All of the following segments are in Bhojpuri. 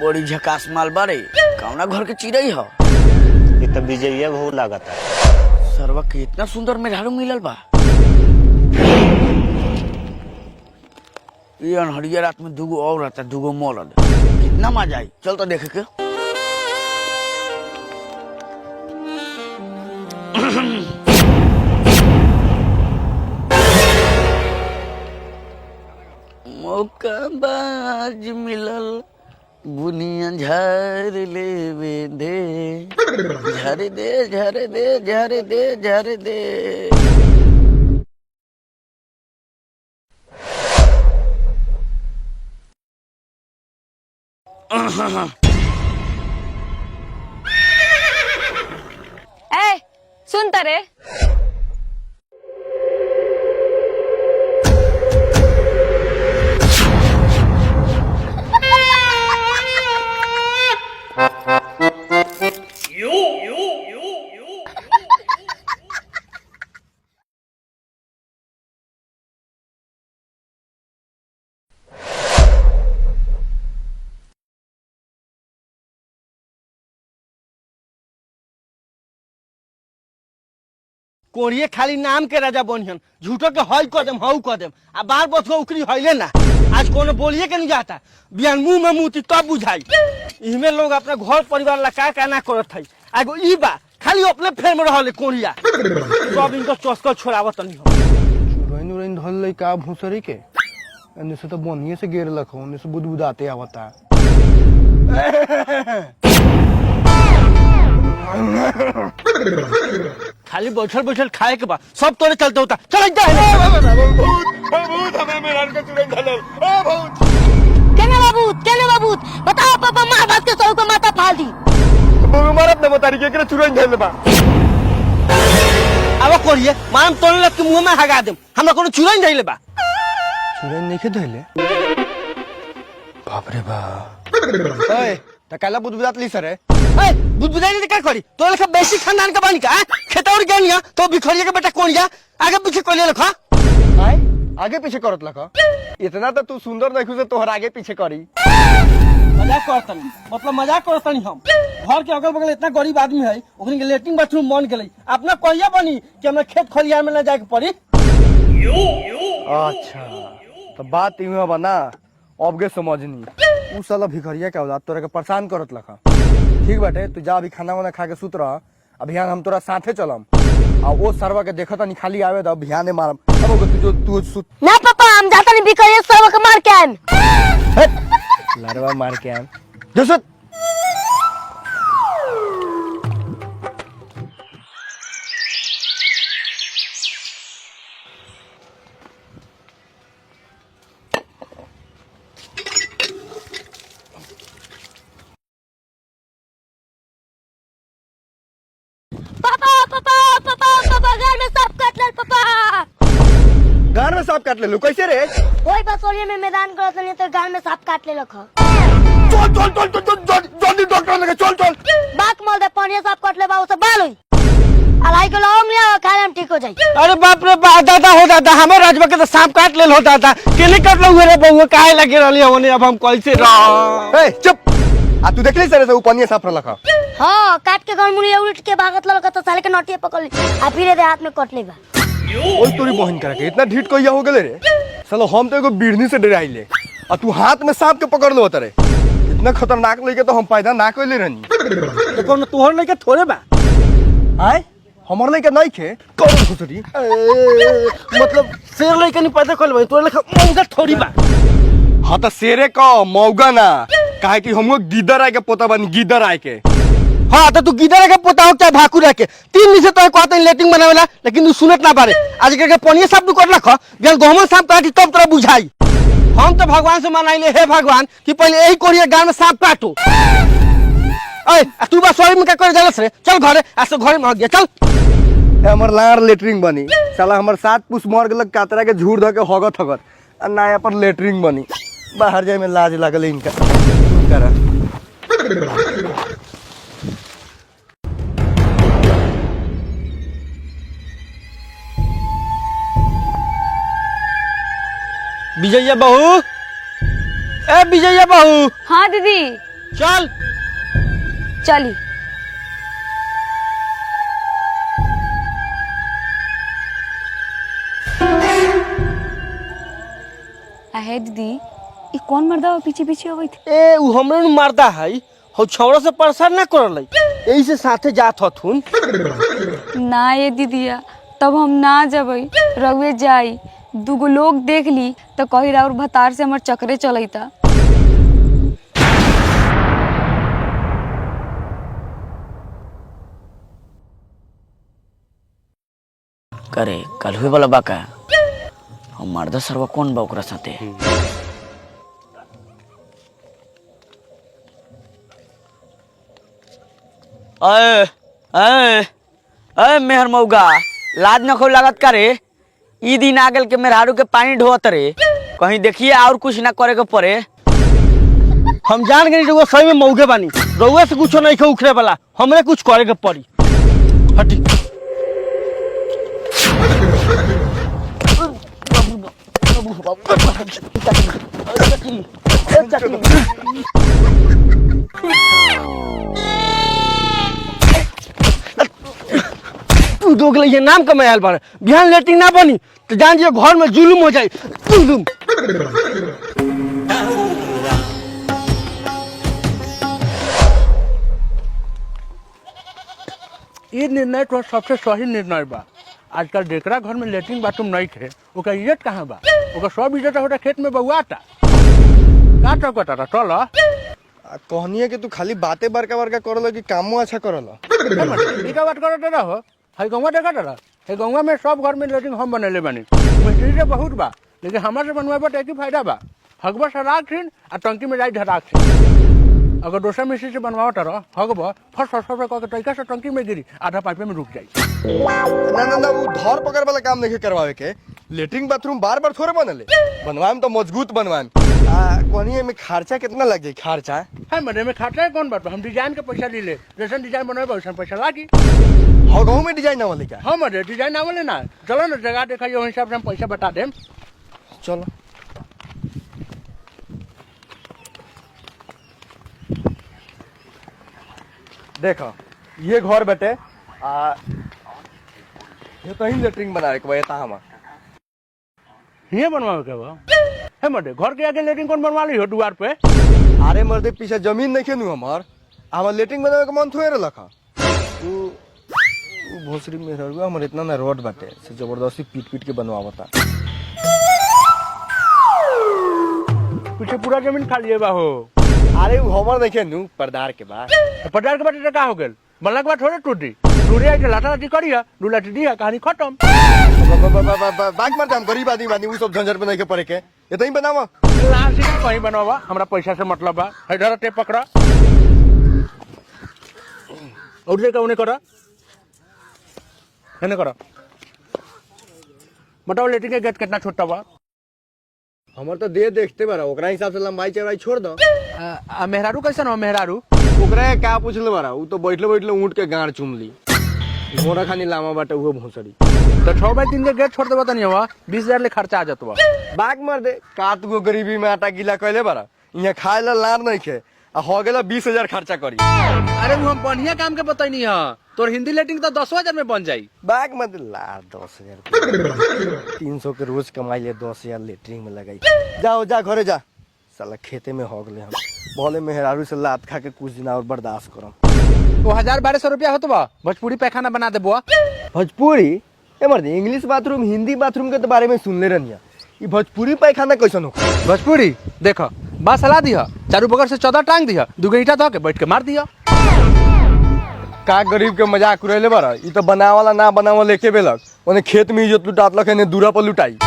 बड़ी झकास माल बारे कौना घर के चिड़ई हो। ये तो विजय बहुत लागत है। सरवा कितना सुंदर मेहरारू मिलल बा। ये अनहरिया रात में दुगो और रहता, दुगो मरद, कितना मजा आई। चल तो देखे के। मौका बाज मिलल बुनिया झार लेवे दे, झारे दे झारे दे झारे दे झारे दे। ए सुनता रे, कोरिए खाली नाम के राजा बनिहन, झूठो के हई कदम हऊ कदम आ बार बस को उकरी हईले ना। आज कोनो बोलिए के नहीं जाता, बिहान मुंह में मुती तब बुझाई। इहमे लोग अपना घर परिवार ला का ना करत है। आगो ई बा खाली अपने फेर में रहले कोरिया, सब इनको चस्कर छोड़ावत नहीं हो। चुरैन उरैन धल लई का भूसरी के एने से तो बनिए से गेर लखो, ओने से बुदबुदाते आवता। खाली बैठल बैठल खाए के बा, सब तोरे चलते होता। चल जा केने बाबू बताओ पापा मार बात के सौ को माथा फाड़ दी। मारत न बतारी के चुरैन धल बा। अब कोरिए माम तोरे लग के मुंह में हगा देम, हमरा कोनो चुरैन धइले बा। चुरैन नहीं के धइले? बाप रे बाप। ओए त काला बुदबुदात ली सर है। ए बुदबुदाई ने का करी? तो लखा बेसी खानदान का बानी का खेता और गनिया तो बिखरिया के बेटा कोनिया आगे पीछे कोलिया लखा। हाय आगे पीछे करत लखा। इतना तो तू सुंदर नहीं खुसे तोहर आगे पीछे करी। मजाक करतनी, मतलब मजाक करतनी। हम घर के अगल बगल इतना गरीब आदमी है, ओकनी के लेटरिन बाथरूम बन गेलै, अपना कहिया बनी कि हमरा खेत खलियान में ना जाए के पड़ी। अच्छा तो बात यूं बा ना, अब के समझनी। उ साला भिखरिया के औलाद तोरा के परेशान करत लखा। ठीक बाटे, तू जा अभी खाना वाना खा के सुत रह। अभियान हम तोरा साथे चलम आ वो सरवा के देखत नहीं खाली आवे तो अभियान मारम। अब तू सुत ना पापा हम जाता नहीं बिकर ये सब के मार के आएम। लड़वा मार के आम जो सुत। पापा घर में सांप काट ले पापा। गान में सांप काट ले लो कैसे रे? कोई बसोलिए में मैदान करत नहीं तो गाल में सांप काट ले लखा। चल चल चल चल जल्दी डॉक्टर लगे चल चल। बात मोल दे पानी सांप काट ले बा उसे बाल होई। अलाई को लौंग लिया खाले हम ठीक हो जाई। अरे बाप रे बा दादा हो दादा, हमें राजबा के तो सांप काट लेल हो दादा। केने काट लो रे बउवा काहे लगे रहली होने, अब हम कैसे रह। ए चुप। आ तू देखली सर से ऊपर सांप लखा। हां काट के गन मुड़ी उल्ट के भागत ललका तो साले के नटिए पकड़ ली आ फिर दे हाथ में कट ले बा। ओई तोरी बहन करे के इतना ढीठ कहिया हो गेले रे? सालो हम तो एगो बिढ़नी से डराइले आ तू हाथ में सांप के पकड़ लो तरे। इतना खतरनाक लइके तो हम पैदा ना कइले रहनी। तो कोनो तोहर लइके थोड़े बा। आय हमर लइके नहीं खे कौन खुसरी। मतलब शेर लइके नहीं पैदा कइले बा, तोर लइका मौगा थोड़ी बा। हां त शेरे का मौगा ना, काहे कि हमको गिदर आए के पोता बनी, गिदर आए के। हाँ तो तू गिदर के पोता हो क्या भाकू रह के? 3 दिन से तो कहते हैं लेटिंग बनावेला, लेकिन तू सुनत ना पारे। आज के पनिया सांप तू कर रख बिहान गहमन सांप काटी तब तोरा बुझाई। हम तो भगवान से मनाइले, हे भगवान कि पहले यही कोरिया गांव में सांप काटो। ए तू बस सॉरी में का कर जालस रे? चल घरे, आज तो घरे में हो गया चल। हमर लार लेटरिंग बनी, साला हमर 7 पुस मर गेलक कातरा के झूर ध के हगत हगत आ नया पर लेटरिंग बनी। बाहर जाए में लाज लागल इनका करा। विजया बहू, ए विजया बहू। हाँ दीदी चल चली। आहे दीदी, ई कौन मर्दा पीछे पीछे हो गई थी? ए उ हमरे नु मारदा है, हो छौड़ा से परेशान ना करल, यही से साथे जात हथुन। ना ये दीदिया, तब हम ना जबई, रउए जाई। दूगो लोग देख ली तो कही और भतार से हमार चक्रे चलता। करे कल हुए वाला बाका हम मर्दा सरवा कौन बा ओकरा साथे। अए अए अए मेहर मौगा लाज न खो लागत करे। ई दिन आ गेल के मेहरारू के पानी ढोवत रे, कहीं देखिए और कुछ ना करे के पड़े। हम जान गए रउआ सही में मौगे बानी, रउआ से कुछ नहीं खे उखड़े वाला, हमरे कुछ करे के पड़ी। हटी तू दोग लिए नाम कमायल बारे, बिहान लेटिंग ना बनी तो जान जिए घर में जुलुम हो जाए। जुलुम ये निर्णय तो सबसे सही निर्णय बा। आजकल जेकरा घर में लेट्रिन बाथरूम नहीं थे ओकर इज्जत कहाँ बा? ओकर सब इज्जत होता खेत में बउआता का चौकता चल। कहनिए कि तू खाली बातें बड़का बड़का करल कि कामो अच्छा करल। ई का बात करते रहो, है गौवा देखा रहा है। गौवा में सब घर में लेट्रिन हम बनेले बानी, मिस्त्री से बहुत बा, लेकिन हमारे से बनवाए पर एक ही फायदा बा, हगबा सराक थीन आ टंकी में जाई धराक थीन। अगर दोसर मिस्त्री से बनवावत रह हगबा फस फस फस कह के तरीका से टंकी में गिरी, आधा पाइपे में रुक जाई। ना ना ना वो धर पकड़ वाला काम नहीं करवावे के। लेटरिन बाथरूम बार बार थोड़े बनले, बनवाएम तो मजबूत बनवाएम। कहनिए में खर्चा कितना लग जाई? खर्चा है मने में खाता है कौन बात? हम डिजाइन के पैसा ले ले, जैसे डिजाइन बनवाए वैसा पैसा लागी। हो गाँव में डिजाइन ना वाले क्या? हम अरे डिजाइन ना वाले ना, चलो ना जगह देखा उस हिसाब से हम पैसा बता देम। चलो देखो ये घर बेटे ये तो ही लेटरिन बनावे के बा हम ये बनवावे के बा है मरे घर के आगे लेटरिन कौन बनवा ली हो द्वार पे? अरे मर्दे पीछे जमीन नहीं खेनू हमार लेटरिन बनावे के मन थोड़े रखा। उ भोसरी में रहूगा हमर इतना ना रोड बाटे से जबरदस्ती पीट पीट के बनवावता। पीछे पूरा जमीन खाली है बा हो। अरे वो हमर नहीं खेनू परदार के बाद पटार के बाद का हो गेल बनला के बाद थोड़े टूटी टूटे आई लाटा लाठी करिया दू लाठी दिया कहानी खत्म। बाग मारते हम गरीब आदमी बानी, उ सब झंझट में नहीं के पड़े के ये तो ही बनावा। लाशी कहीं बनवा, हमरा पैसा से मतलब बा। इधर टेप पकड़ा और जे कौने करा है करा बताओ लेटरिन के गेट कितना छोटा बा? हमर तो दे देखते बारा ओकरा हिसाब से लंबाई चौड़ाई छोड़ दो। मेहरारू कैसा ना मेहरारू ओकरा क्या पूछले बारा? उ तो बैठले बैठले ऊँट के गाड़ चुम ली, मोरा खानी लामा बाटे उहो भोसड़ी। तो 6 बाई 3 के गेट छोड़ देबा तनी हुआ 20,000 ले खर्चा आ जात बा। बाग मार दे कात गो गरीबी में आटा गीला कैले बारा, यहाँ खाए ला लार नहीं खे आ हो गेला 20,000 खर्चा करी। अरे वो हम बढ़िया काम के बताई है, तोर हिंदी लेटिंग तो 10,000 में बन जाई। बाग मार दे लार 10,000 300 के रोज कमाई ले 10,000 लेटरिन में लगाई। जाओ जा घरे जा, साला खेते में हो गए हम बोले मेहरारू से लात खा के कुछ दिन और बर्दाश्त करम। वो 1,000-1,200 रुपया होत बा, भोजपुरी पैखाना बना दे बुआ। भोजपुरी ए मर्दे इंग्लिश बाथरूम हिंदी बाथरूम के तो बारे में सुनले रहनिया, ये भोजपुरी पैखाना कैसन हो? भोजपुरी देखो बस हला दिया, चारू बगल से 14 टांग दिया, 2 ईंटा धो के बैठ के मार दिया। का गरीब के मजाक उड़ेले बारा, ई तो बनावाला ना बनावा लेके बेलक, ओने खेत में इज्जत लुटात लख ने दूरा पर लुटाई।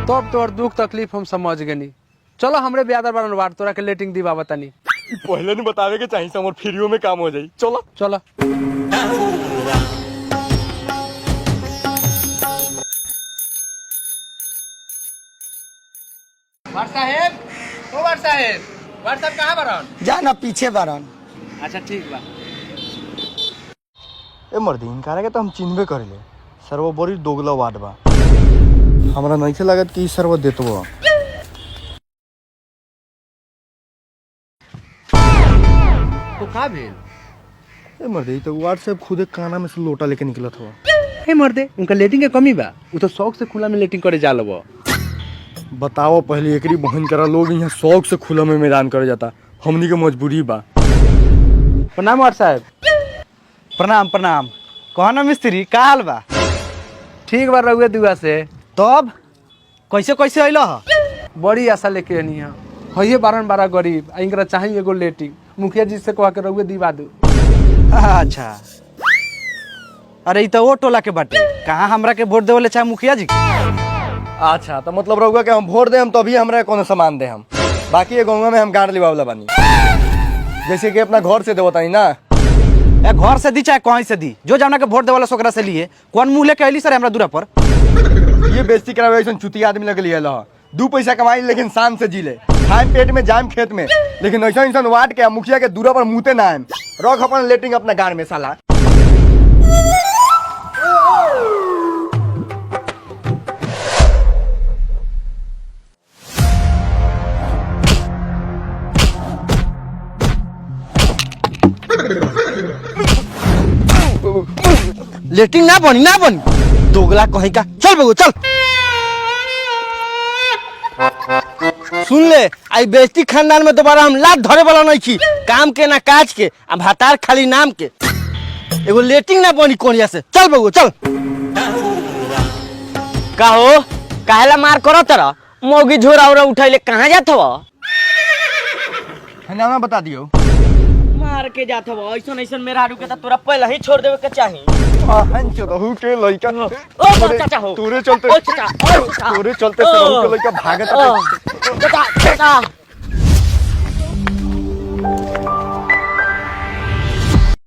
तब तोर दुख तकलीफ हम समझ गनी। चलो हमरे ब्यादर बनवार तोरा के लेटिंग दीवा बतानी। पहले नहीं बतावे के चाहिए हमर फ्रीओ में काम हो जाई। चलो चलो वार साहेब, ओ वार साहब कहाँ बरन? जाना पीछे बारन। अच्छा ठीक बा। ए मर्दी इनकारा के तो हम चिन्हबे करेले, सर्व बड़ी दोगला वाट बा, हमरा नहीं लागत कि सर्व देतो। तो का भेल? ए मर्दे तो व्हाट्सएप खुदे काना में से लोटा लेके निकलत हुआ। हे मर्दे उनका लेटिंग के कमी बा, उ तो शौक से खुला में लेटिंग करे जा लब। बताओ पहले एकरी बहन करा लोग यहाँ शौक से खुला में मैदान करे जाता, हमनी के मजबूरी बा। प्रणाम और साहब। प्रणाम प्रणाम। कहा ना मिस्त्री, का हाल बा? ठीक बा रहुए दुआ से। तब कैसे कैसे अइल ह? बड़ी आशा लेके आनी है। हइये 12 गरीब आ इनकरा चाहिए एगो लेटिंग, मुखिया जी से कह के रहुए दिवा दू। अच्छा, अरे ई तो वो टोला के बाटे, कहाँ हमरा के वोट देवले चाहे मुखिया जी के? अच्छा तो मतलब रहुआ के हम वोट दे हम तभी हमरा कोनो सामान दे हम, बाकी ये गाँव में हम गाड़ लिवावला बानी, जैसे कि अपना घर से देवतानी ना। ए घर से दी चाहे कहीं से दी, जो जाना के वोट देवला सोकरा से लिए, कौन मुंह लेके अइली सर हमरा दूरा पर? ये बेइज्जती करावे ऐसा चुती आदमी लग लिया ला। 2 पैसा कमाई लेकिन शान से जी ले, खाए पेट में जाम खेत में, लेकिन ऐसा इंसान वाट के मुखिया के दूरा पर मुते ना आएम। रख अपन लेटिंग अपना गाड़ में साला। लेटिंग ना बनी दोगला कहीं का। चल बगो चल। सुन ले, आई बेइज्जती खानदान में दोबारा हम लात धरे वाला नहीं छी। काम के ना काज के, अब भातार खाली नाम के। एगो लेटिंग ना बनी कोनिया से। चल बगो चल। का हो, काहेला मार करो तरा? मौगी झोरा उरा उठाइले कहाँ जात हवा? नाम बता दियो। मार के जात हवा, ऐसन ऐसन मेरा हारू के तोरा पहले ही छोड़ देवे के चाही। रहू के लइका ओ चाचा हो, तोरे चलते ओ चाचा, ओ चाचा, तोरे चलते से रहू के लइका भागत चाचा, चाचा,